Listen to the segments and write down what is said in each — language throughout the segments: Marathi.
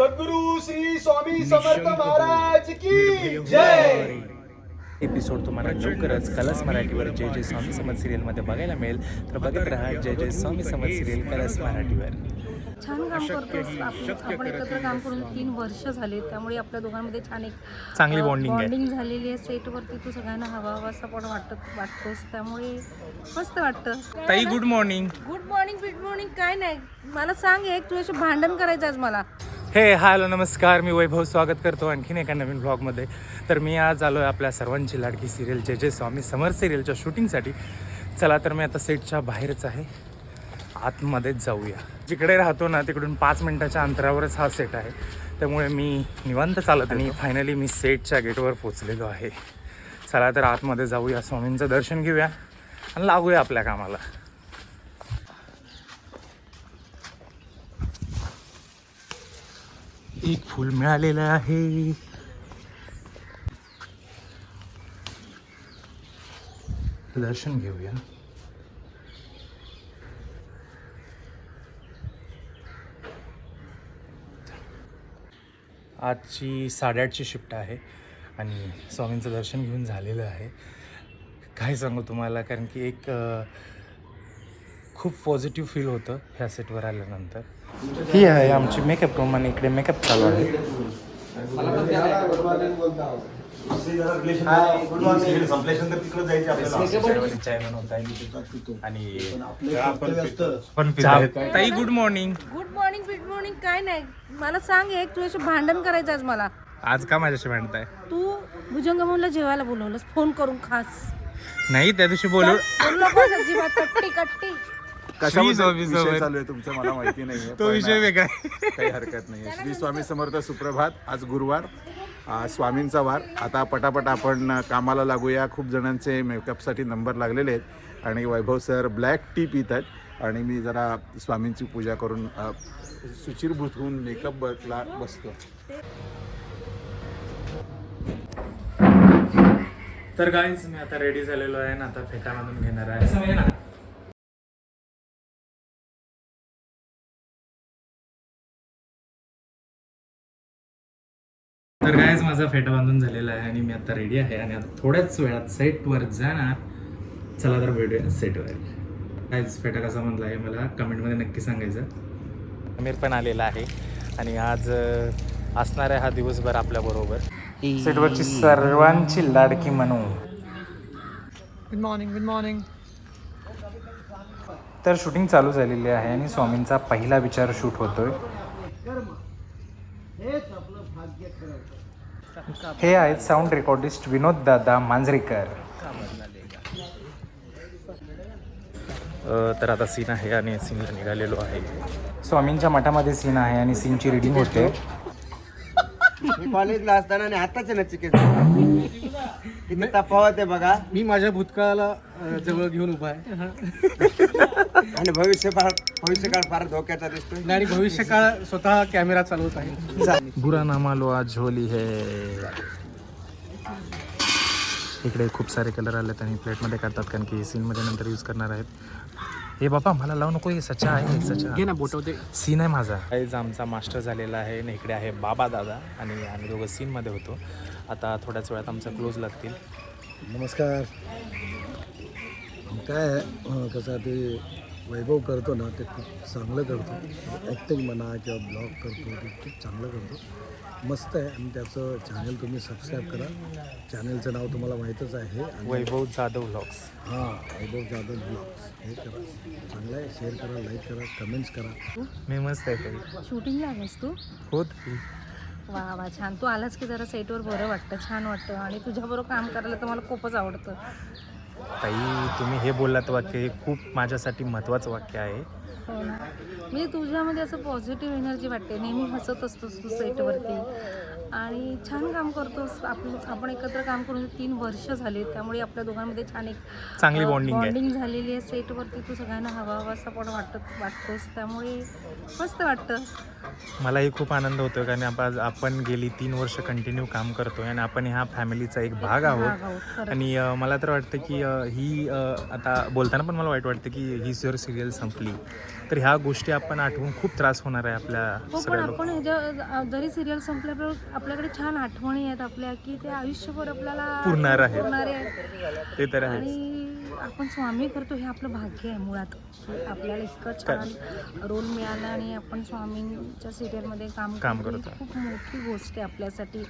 सद्गुरु श्री स्वामी समर्थ महाराज की जय. एपिसोड तुम्हाला लवकरच कलर्स मराठीवर जय जय स्वामी समर्थ सिरियलमध्ये बघायला मिळेल. तर बघत राहा जय जय स्वामी समर्थ सिरियल कलर्स मराठीवर. छान काम करतोस. आपण एकत्र काम करून 3 वर्ष झाले, त्यामुळे आपल्या दोघांमध्ये छान एक चांगली बॉन्डिंग झालेली आहे. सेटवरती तू सगळ्यांना हवा हवासा पण वाटतोस, त्यामुळे मस्त वाटतं. ताई गुड मॉर्निंग. गुड मॉर्निंग काय नाही, मला सांग एक तुझ्याशी भांडण करायचं आज मला. हे हॅलो नमस्कार, मी वैभव स्वागत करतो आणखीन एका नवीन व्लॉगमध्ये. तर मी आज आलो आहे आपल्या सर्वांची लाडकी सिरियल जय जय स्वामी समर्थ सिरियलच्या शूटिंगसाठी. चला तर मी आता सेटच्या बाहेरच आहे, आतमध्येच जाऊया. जिकडे राहतो ना तिकडून 5 मिनिटाच्या अंतरावरच हा सेट आहे, त्यामुळे मी निवांत चालत आणि फायनली मी सेटच्या गेटवर पोचलेलो आहे. चला तर आतमध्ये जाऊया, स्वामींचं दर्शन घेऊया आणि लागूया आपल्या कामाला. एक फूल मिळालेलं आहे. दर्शन घेऊया. आजची 8:30ची शिफ्ट आहे आणि स्वामींचं दर्शन घेऊन झालेलं आहे. काय सांगू तुम्हाला, कारण की एक खूप पॉझिटिव्ह फील होतं ह्या सेटवर आल्यानंतर. ही आहे आमची मेकअप रूम आणि इकडे मेकअप चालू आहे. ताई गुड मॉर्निंग. गुड मॉर्निंग काय नाही, मला सांग एक तुझ्याशी भांडण करायचं आज मला. आज का माझ्याशी भांडताय? तू भुजंगमला जेवायला बोलवलंस फोन करून खास. नाही, त्या दिवशी बोलू अजिबात कट्टी विषय चालू आहे तुमचं मला माहिती नाही. तो विषय वेगळा, काही हरकत नाही. श्री स्वामी समर्थ सुप्रभात. आज गुरुवार, स्वामींचा वार. आता पटापट आपण कामाला लागूया. खूप जणांचे मेकअपसाठी नंबर लागलेले आहेत आणि वैभव सर ब्लॅक टी पित आहेत आणि मी जरा स्वामींची पूजा करून सुचिरभूत होऊन मेकअपला बसतो. तर गाईज मी आता रेडी झालेलो आहे ना, आता फेटा बांधून घेणार आहे. तर गाईज माझा फेटा बांधून झालेला आहे आणि मी आता रेडी आहे आणि आता थोड्याच वेळात सेटवर जाणार. चला तर भेटूया सेटवर. गाईज फेटा कसा बांधला आहे मला कमेंटमध्ये नक्की सांगायचं. आमिर पण आलेला आहे आणि आज असणार आहे हा दिवसभर आपल्याबरोबर. सेटवरची सर्वांची लाडकी मनू. Good morning. तर शूटिंग चालू झालेली आहे आणि स्वामींचा पहिला विचार शूट होतोय. हे आहेत साऊंड रेकॉर्डिस्ट विनोद दादा मांजरेकर. तर आता सीन आहे आणि सीनला निघालेलो आहे. स्वामींच्या मठामध्ये सीन आहे आणि सीनची रिडिंग होते. कॉलेजला असताना आणि आताच्या नचिकेत किती तफावत आहे बघा. मी माझ्या भूतकाळाला जवळ घेऊन उभा आहे आणि भविष्यकाळ फार धोक्याचा दिसतोय आणि भविष्यकाळ स्वतः कॅमेरा चालवत आहे. बुरा ना मालो आज होली है. इकडे खूप सारे कलर आलेत आणि प्लेटमध्ये काढतात, कारण की सीनमध्ये नंतर यूज करणार आहेत. हे बाबा मला लावू नको, हे सच्चा आहे, सच्चा घे ना बोटवते. सीन आहे माझा. काहीच आमचा मास्टर झालेला आहे आणि इकडे आहे बाबा दादा आणि आम्ही दोघं सीनमध्ये होतो. आता थोड्याच वेळात आमचा क्लोज लागतील. नमस्कार. काय आहे कसं ते वैभव करतो ना ते खूप चांगलं करतो. ॲक्टिंग म्हणा किंवा ब्लॉग करतो ते खूप चांगलं करतो, मस्त आहे. आणि त्याचं चॅनल तुम्ही सबस्क्राईब करा. चॅनलचं नाव तुम्हाला माहीतच आहे, वैभव जाधव व्लॉग्स. हां, वैभव जाधव ब्लॉग्स. हे करा, चांगलं आहे. शेअर करा, लाईक करा, कमेंट्स करा. मी मस्त आहे. शूटिंगला आलास तू? होत वा छान. तू आलास की जरा सेटवर बरं वाटतं, छान वाटतं आणि तुझ्याबरोबर काम करायला तर मला खूपच आवडतं. ताई तुम्ही हे बोललात वाक्य, हे खूप माझ्यासाठी महत्त्वाचं वाक्य आहे. हो ना, म्हणजे तुझ्यामध्ये असं पॉझिटिव्ह एनर्जी वाटते. नेहमी हसत असतोस तू सेटवरती आणि छान काम करतोस. आपण एकत्र काम करून 3 वर्ष झाले, त्यामुळे आपल्या दोघांमध्ये छान एक चांगली बॉन्डिंग झालेली आहे. सेटवरती तू सगळ्यांना हवा हवासा पण वाटतोस, त्यामुळे मस्त वाटतं. मलाही खूप आनंद होतो, कारण आपण गेली 3 वर्ष कंटिन्यू काम करतोय आणि आपण ह्या फॅमिलीचा एक भाग आहोत. आणि मला तर वाटतं की ही आता बोलताना पण मला वाईट वाटतं की ही जर सिरियल संपली तर ह्या गोष्टी आपण आठवून खूप त्रास होणार आहे आपल्या हो, पण सगळ्या आपण ह्याच्या जरी सिरियल संपल्यावर आपल्याकडे छान आठवणी आहेत आपल्या की ते आयुष्यभर आपल्याला पुरणार आहेत. पुरणारे आहेत. ते तर आहे. आणि आपण स्वामी करतो हे आपलं भाग्य आहे मुळात, की आपल्याला इतकं छान रोल मिळाला आणि आपण स्वामींच्या सिरियलमध्ये काम करतो. ही खूप मोठी गोष्ट आहे आपल्यासाठी.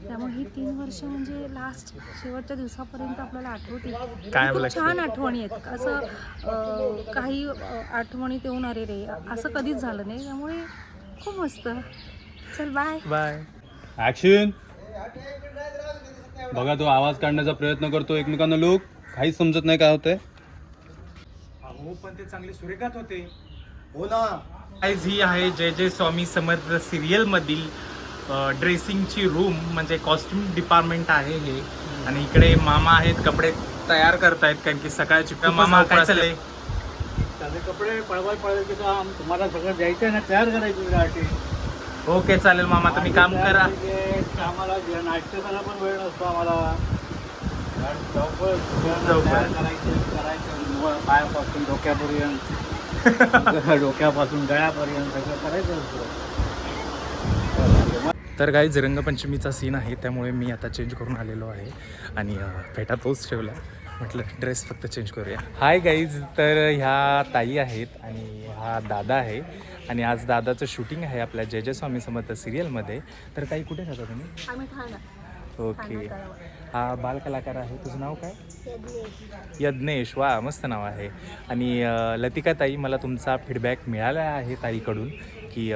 त्यामुळे ही 3 वर्ष म्हणजे लास्ट शेवटच्या दिवसापर्यंत आपल्याला आठवते. कायम खूप लक्षात. छान आठवणी आहेत. असं काही आठवणी देऊन अरे रे असं कधीच झालं नाही. त्यामुळे खूप मस्त. चल बाय. बाय. ऍक्शन. बघा तो आवाज काढण्याचा प्रयत्न करतो एकमेकांना, लोक काहीच समजत नाही काय होतंय. हो पण ते चांगले सुरेखात होते. हो ना. गाईज ही आहे जय जय स्वामी समर्थ सिरियल मधील ड्रेसिंगची रूम, म्हणजे कॉस्ट्युम डिपार्टमेंट आहे हे. आणि इकडे मामा आहेत, कपडे तयार करतायत कारण की सकाळची. मामा काय चाललंय? कपडे पळवायचे काम तुम्हाला सगळं द्यायचं आहे ना, तयार करायची गाठी. ओके चालेल मामा, तुम्ही काम करा. आम्हाला नाश्त्याला पण वेळ नसतो आम्हाला. करायचं पायापासून डोक्यापासून गळ्यापर्यंत सगळं करायचं असतं. तर गाईज रंगपंचमीचा सीन आहे, त्यामुळे मी आता चेंज करून आलेलो आहे आणि फेटा तोच ठेवला. म्हटलं ड्रेस फक्त चेंज करूया. हाय गाईज, तर ह्या ताई आहेत आणि हा दादा आहे आणि आज दादाचं शूटिंग आहे आपल्या जय जय स्वामी समर्थ सिरियलमध्ये. तर ताई कुठे राहता तुम्ही? आम्ही ठाणा. ओके. हा बालकलाकार आहे, तुझं नाव काय? यज्ञेश. वा, मस्त नाव आहे. आणि लतिका ताई, मला तुमचा फीडबॅक मिळाला आहे ताईकडून की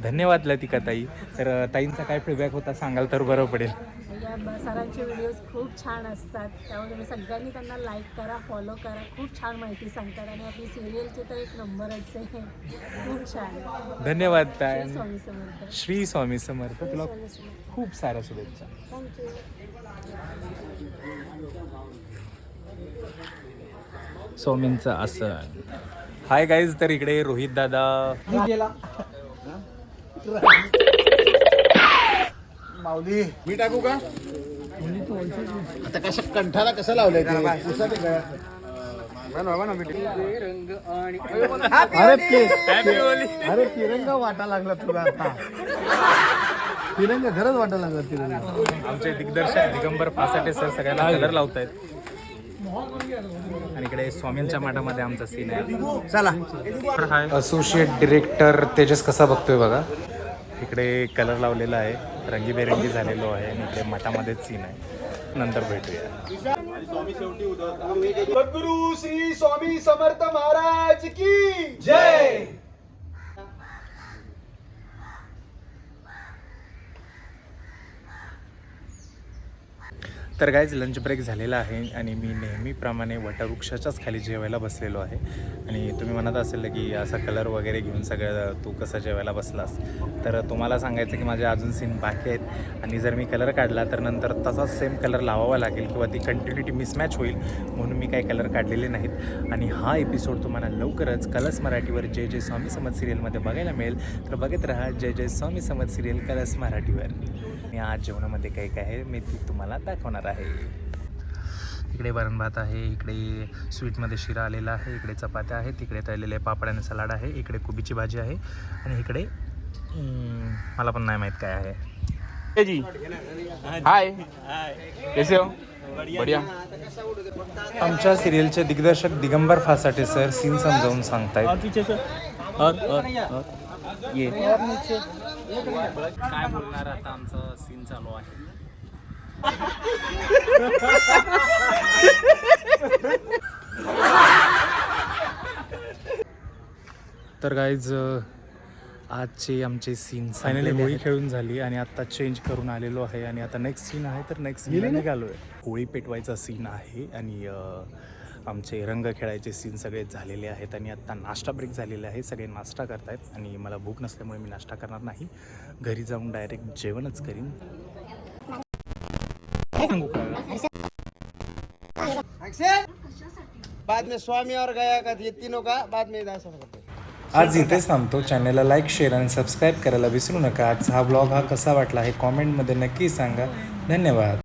धन्यवाद लतिका ताई. तर ताईंचा काय फीडबॅक होता सांगाल तर बरं पडेल. या सरांचे व्हिडिओज खूप छान असतात, त्यामुळे तुम्ही सगळ्यांनी त्यांना लाईक करा, फॉलो करा. खूप छान माहिती सांगतात आणि आपली सिरियलची तर एक नंबरच आहे. खूप छान. धन्यवाद ताई. श्री स्वामी समर्थ. श्री स्वामी समर्थ. तुला खूप साऱ्या शुभेच्छा. थँक्यू. स्वामींचं आसन. हाय गाईज, तर इकडे रोहित दादा. माऊली मी टाकू का आता? कशा कंठाला कसं लावलंय ते? अरे तिरंगा वाटा लागला तुला आता. तिरंगा खरंच वाटा लागला तिरंगा. आमचे दिग्दर्शक दिगंबर पासाटे सर सगळ्यांना कलर लावतायत आणि इकडे स्वामींच्या माठामध्ये आमचा सीन आहे. चला. हाय असोसिएट डिरेक्टर तेजस कसा बघतोय बघा. इकडे कलर लावलेला आहे, रंगीबेरंगी झालेलो आहे आणि इकडे मठामध्येच सीन आहे. नंतर भेटूया. सद्गुरु श्री स्वामी समर्थ महाराज की जय. तर गाईज लंच ब्रेक झालेला आहे आणि मी नेहमीप्रमाणे वटवृक्षाच्याच खाली जेवायला बसलेलो आहे. आणि तुम्ही म्हणत असेल की असा कलर वगैरे घेऊन सगळं तू कसं जेवायला बसलास, तर तुम्हाला सांगायचं की माझे अजून सीन बाकी आहेत आणि जर मी कलर काढला तर नंतर तसाच सेम कलर लावावा लागेल किंवा ती कंटिन्युटी मिसमॅच होईल, म्हणून मी काही कलर काढलेले नाहीत. आणि हा एपिसोड तुम्हाला लवकरच कलर्स मराठीवर जय जय स्वामी समर्थ सिरियलमध्ये बघायला मिळेल. तर बघत राहा जय जय स्वामी समर्थ सिरियल कलर्स मराठीवर. आणि आज जेवणामध्ये काही काय आहे मी ती तुम्हाला दाखवणार आहे. इकडे वरण भात आहे, इकडे स्वीटमध्ये शिरा आलेला आहे, इकडे चपात्या आहेत, इकडे तळलेले पापड आणि सलाड आहे, इकडे कोबीची भाजी आहे आणि इकडे मला पण नाही माहीत काय आहे. जी हाय, कैसे हो? बढ़िया. आमच्या सिरियलचे दिग्दर्शक दिगंबर फासाटे सर सीन समजावून सांगतायत. काय बोलणार आता, आमचं सीन चालू आहे. तर गाईज आजचे आमचे सीन फायनली होळी खेळून झाली आणि आता चेंज करून आलेलो आहे आणि आता नेक्स्ट सीन आहे. तर नेक्स्ट सीनला निघालो आहे. होळी पेटवायचा सीन आहे आणि आमचे रंग खेळायचे सीन सगळे झालेले आहेत आणि आत्ता नाश्ता ब्रेक झालेला आहे. सगळे नाश्ता करतायत आणि मला भूक नसल्यामुळे मी नाश्ता करणार नाही, घरी जाऊन डायरेक्ट जेवणच करीन. सांगू का? बाद में स्वामी और गया का ये तीनों का बाद में ऐसा करते. आज इथेच थांबतो. चॅनलला लाईक, शेअर आणि सबस्क्राईब करायला विसरू नका. आजचा हा ब्लॉग हा कसा वाटला हे कॉमेंटमध्ये नक्की सांगा. धन्यवाद.